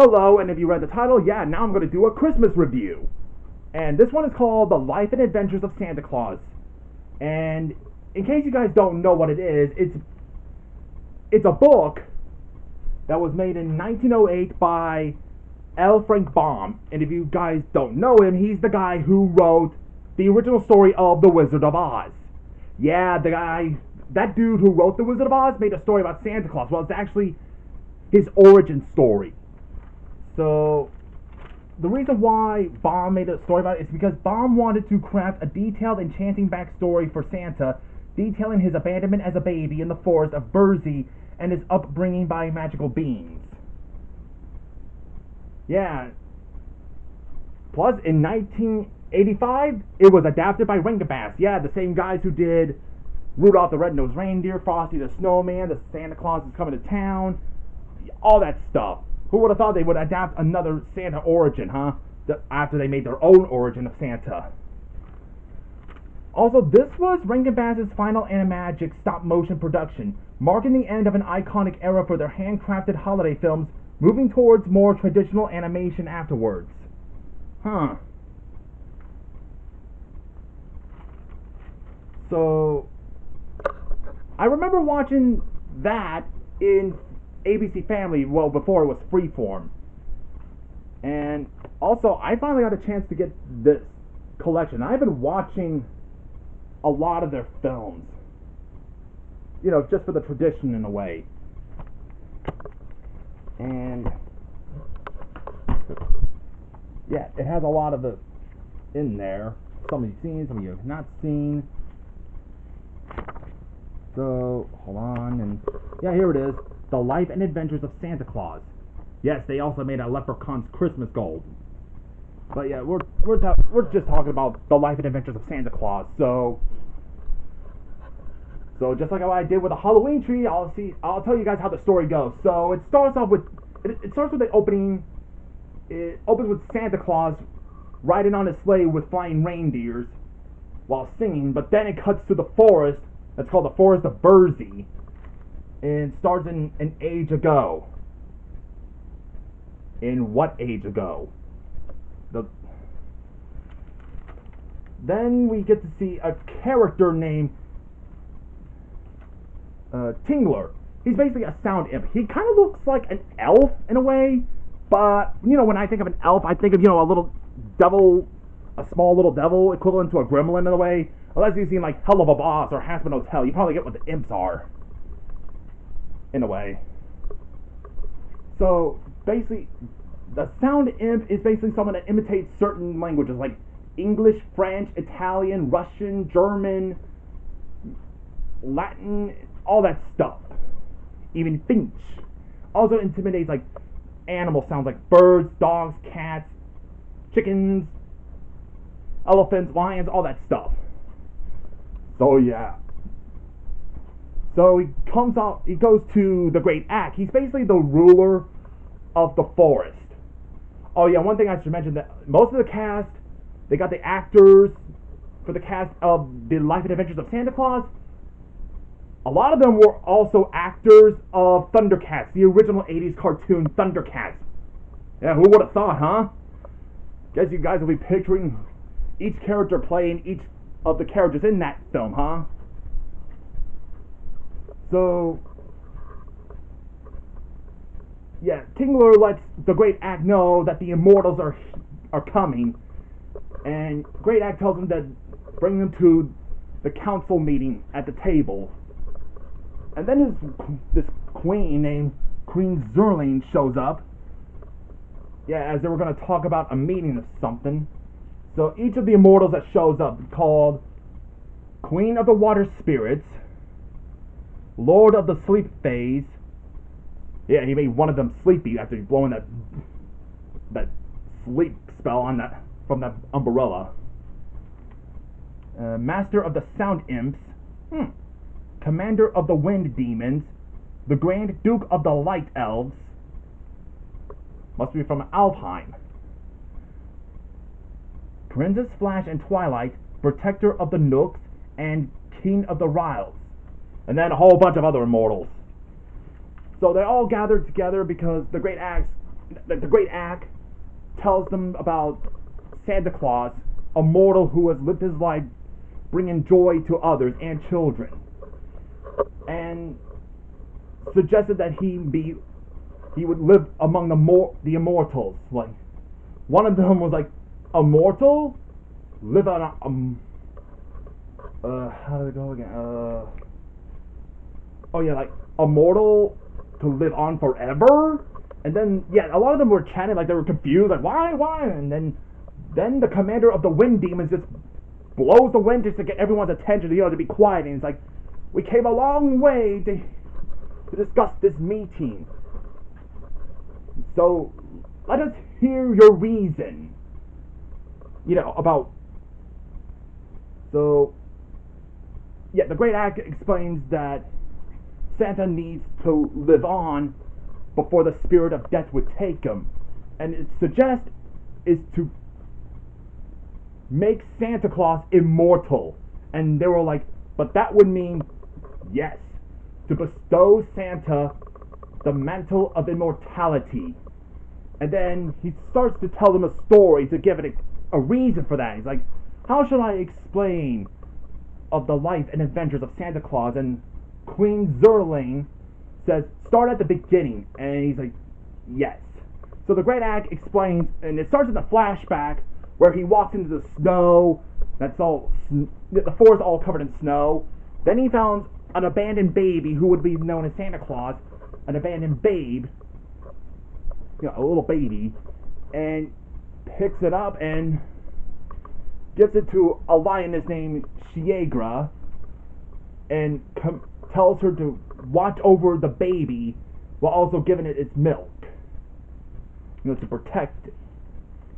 Hello, and if you read the title, yeah, now I'm going to do a Christmas review. And this one is called The Life and Adventures of Santa Claus. And in case you guys don't know what it is, it's a book that was made in 1908 by L. Frank Baum. And if you guys don't know him, he's the guy who wrote the original story of The Wizard of Oz. Yeah, that dude who wrote The Wizard of Oz made a story about Santa Claus. Well, it's actually his origin story. So, the reason why Baum made a story about it is because Baum wanted to craft a detailed, enchanting backstory for Santa, detailing his abandonment as a baby in the forest of Burzee and his upbringing by magical beings. Yeah. Plus, in 1985, it was adapted by Rankin-Bass. Yeah, the same guys who did Rudolph the Red-Nosed Reindeer, Frosty the Snowman, the Santa Claus is Coming to Town, all that stuff. Who would have thought they would adapt another Santa origin, huh? After they made their own origin of Santa. Also, this was Rankin-Bass's final animagic stop-motion production, marking the end of an iconic era for their handcrafted holiday films, moving towards more traditional animation afterwards. Huh. So, I remember watching that in ABC Family, well, before it was Freeform. And also, I finally got a chance to get this collection. I've been watching a lot of their films. You know, just for the tradition in a way. And yeah, it has a lot of it in there. Some of you've seen, some of you have not seen. So, hold on, and yeah, here it is. The Life and Adventures of Santa Claus. Yes, they also made a Leprechaun's Christmas Gold. But yeah, we're just talking about The Life and Adventures of Santa Claus. So just like how I did with the Halloween tree, I'll tell you guys how the story goes. So it starts off with the opening. It opens with Santa Claus riding on his sleigh with flying reindeers while singing. But then it cuts to the forest. That's called the Forest of Burzee. And starts in an age ago. In what age ago? Then we get to see a character named Tingler. He's basically a sound imp. He kind of looks like an elf in a way, but you know, when I think of an elf, I think of, you know, a little devil, a small little devil equivalent to a gremlin in a way. Unless you've seen like Hell of a Boss or Hazbin Hotel, you probably get what the imps are. In a way. So, basically, the sound imp is basically someone that imitates certain languages, like English, French, Italian, Russian, German, Latin, all that stuff. Even Finch. Also intimidates, like, animal sounds like birds, dogs, cats, chickens, elephants, lions, all that stuff. So, yeah. So he goes to the Great Act. He's basically the ruler of the forest. Oh yeah, one thing I should mention, that most of the cast, they got the actors for the cast of The Life and Adventures of Santa Claus. A lot of them were also actors of Thundercats, the original 80s cartoon Thundercats. Yeah, who would have thought, huh? Guess you guys will be picturing each character playing each of the characters in that film, huh? So, yeah, Tingler lets the Great Act know that the Immortals are coming, and Great Act tells him to bring them to the council meeting at the table. And then this queen named Queen Zerline shows up. Yeah, as they were going to talk about a meeting of something. So each of the Immortals that shows up is called Queen of the Water Spirits, Lord of the Sleep Phase. Yeah, he made one of them sleepy after blowing that sleep spell on from that umbrella. Master of the Sound Imps, Commander of the Wind Demons, the Grand Duke of the Light Elves. Must be from Alfheim. Princess Flash and Twilight, Protector of the Nooks, and King of the Ryls. And then a whole bunch of other immortals. So they all gathered together because the Great Axe the great act tells them about Santa Claus, a mortal who has lived his life bringing joy to others and children, and suggested that he would live among the immortals. Like, one of them was like, immortal? Live on how did it go again? Oh yeah, like, immortal to live on forever? And then, yeah, a lot of them were chanting, like, they were confused, like, why? And then the commander of the wind demons just blows the wind just to get everyone's attention, to be quiet, and he's like, we came a long way to discuss this meeting. So, let us hear your reason, about... So, yeah, the Great Act explains that Santa needs to live on before the spirit of death would take him. And it suggests is to make Santa Claus immortal. And they were like, but that would mean, yes, to bestow Santa the mantle of immortality. And then he starts to tell them a story to give it a reason for that. He's like, how should I explain of the life and adventures of Santa Claus? And Queen Zerling says, start at the beginning. And he's like, yes. So the Great Act explains, and it starts in the flashback where he walks into the snow. That's all, the forest all covered in snow. Then he found an abandoned baby who would be known as Santa Claus, an abandoned babe, a little baby, and picks it up and gives it to a lioness named Shiegra, and tells her to watch over the baby while also giving it its milk, to protect it,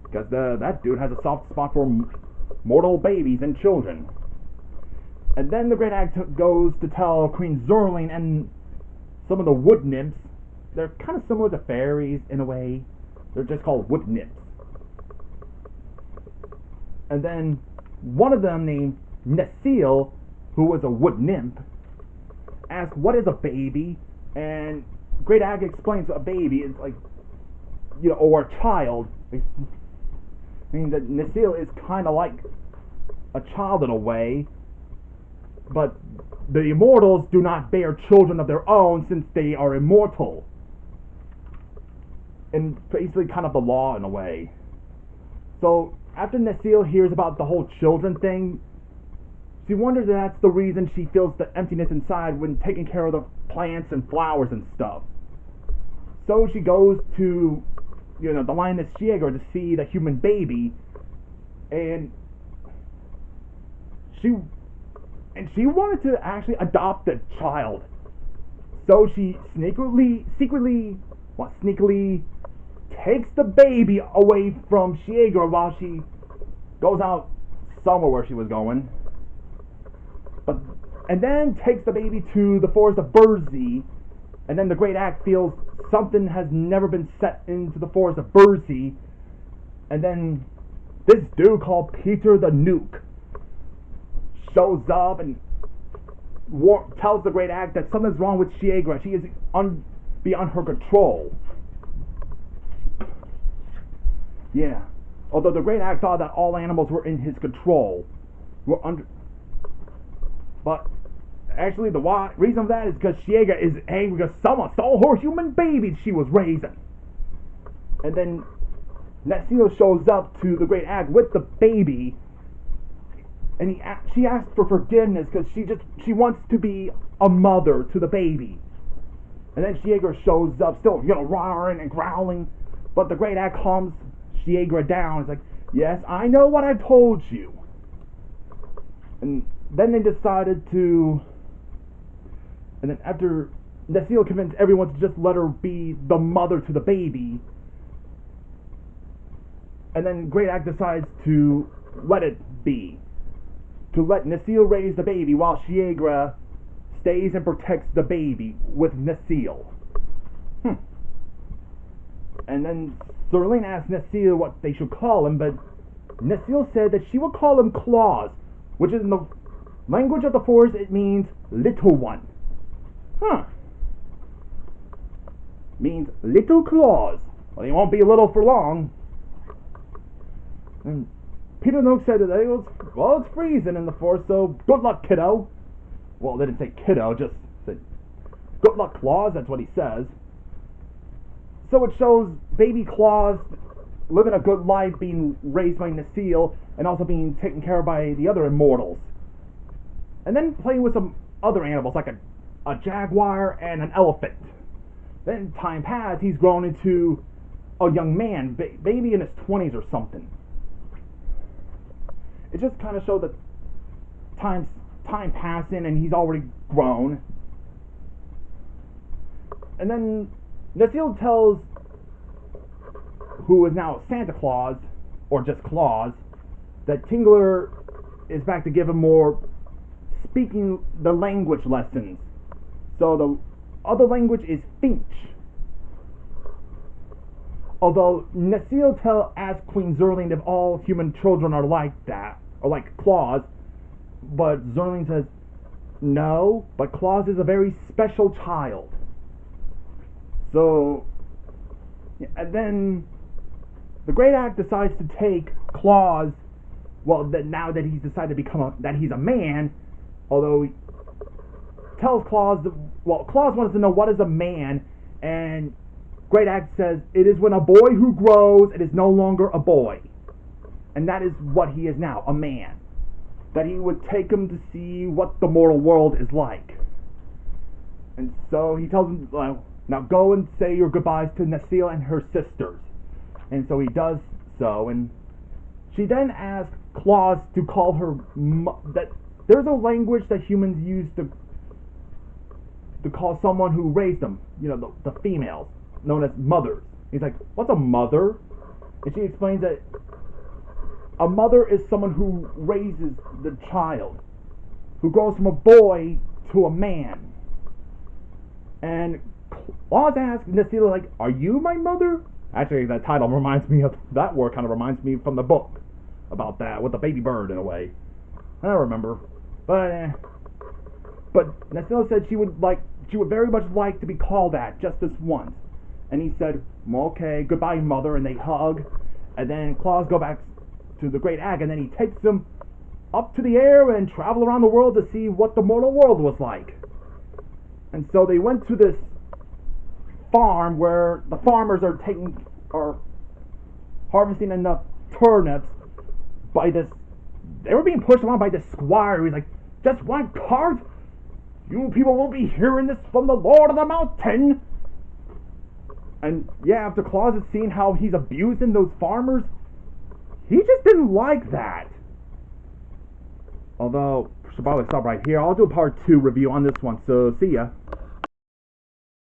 because that dude has a soft spot for mortal babies and children. And then the Great Act goes to tell Queen Zerling and some of the wood nymphs. They're kind of similar to fairies in a way. They're just called wood nymphs. And then one of them, named Necile, who was a wood nymph, asks, what is a baby? And Great Act explains a baby is like, or a child. I mean, that Necile is kind of like a child in a way, but the immortals do not bear children of their own since they are immortal. And basically kind of the law in a way. So after Necile hears about the whole children thing, she wonders if that's the reason she feels the emptiness inside when taking care of the plants and flowers and stuff. So she goes to, the lioness Shiegra to see the human baby, and she wanted to actually adopt the child. So she sneakily takes the baby away from Shiegra while she goes out somewhere where she was going. And then takes the baby to the forest of Burzy, and then the Great Act feels something has never been set into the forest of Burzy, and then this dude called Peter the Nuke shows up and tells the Great Act that something's wrong with Shiegra. She is beyond her control. Yeah. Although the Great Act thought that all animals were in his control. But actually the reason for that is because Shiegra is angry because someone stole her human baby she was raising. And then Necile shows up to the Great Act with the baby, and she asks for forgiveness because she wants to be a mother to the baby. And then Shiegra shows up, still roaring and growling, but the Great Act calms Shiegra down. It's like, yes, I know what I've told you. And then they decided to, and then after Necile convinced everyone to just let her be the mother to the baby, and then Great Act decides to let it be. To let Necile raise the baby while Shiegra stays and protects the baby with Necile. And then Zerling asked Necile what they should call him, but Necile said that she would call him Claus, which is in the language of the forest, it means little one. Means little Claus. Well, he won't be little for long. And Peter Nook said that it's freezing in the forest, so good luck, kiddo. Well, they didn't say kiddo, just said good luck, Claus. That's what he says. So it shows baby Claus living a good life, being raised by Necile, and also being taken care of by the other immortals. And then playing with some other animals, like a jaguar and an elephant. Then time passed, he's grown into a young man, maybe in his 20s or something. It just kind of showed that time passing and he's already grown. And then Necile tells who is now Santa Claus, or just Claus, that Tingler is back to give him more speaking the language lessons. So the other language is Finch. Although Necile asks Queen Zerline if all human children are like that, or like Claus, but Zerline says, no, but Claus is a very special child. So, and then the Great Act decides to take Claus, now that he's decided to that he's a man, although he tells Claus, Claus wants to know what is a man, and Great Act says, it is when a boy who grows, it is no longer a boy. And that is what he is now, a man. That he would take him to see what the mortal world is like. And so he tells him, now go and say your goodbyes to Necile and her sisters. And so he does so, and she then asks Claus to call her, that there's a language that humans use to call someone who raised them, the females, known as mothers. He's like, what's a mother? And she explains that a mother is someone who raises the child, who goes from a boy to a man. And Claus asks Necile, are you my mother? Actually, that title reminds me of, that word kind of reminds me from the book about that, with the baby bird in a way. I don't remember. But Necile said she would very much like to be called that, just this once. And he said, okay, goodbye, mother, and they hug. And then Claus goes back to the Great Ag, and then he takes them up to the air and travel around the world to see what the mortal world was like. And so they went to this farm where the farmers are harvesting enough turnips they were being pushed around by this squire. He's like, just one cart? You people will be hearing this from the Lord of the Mountain. And yeah, after Claus has seen how he's abusing those farmers, he just didn't like that. Although, I should probably stop right here. I'll do a part 2 review on this one, so see ya.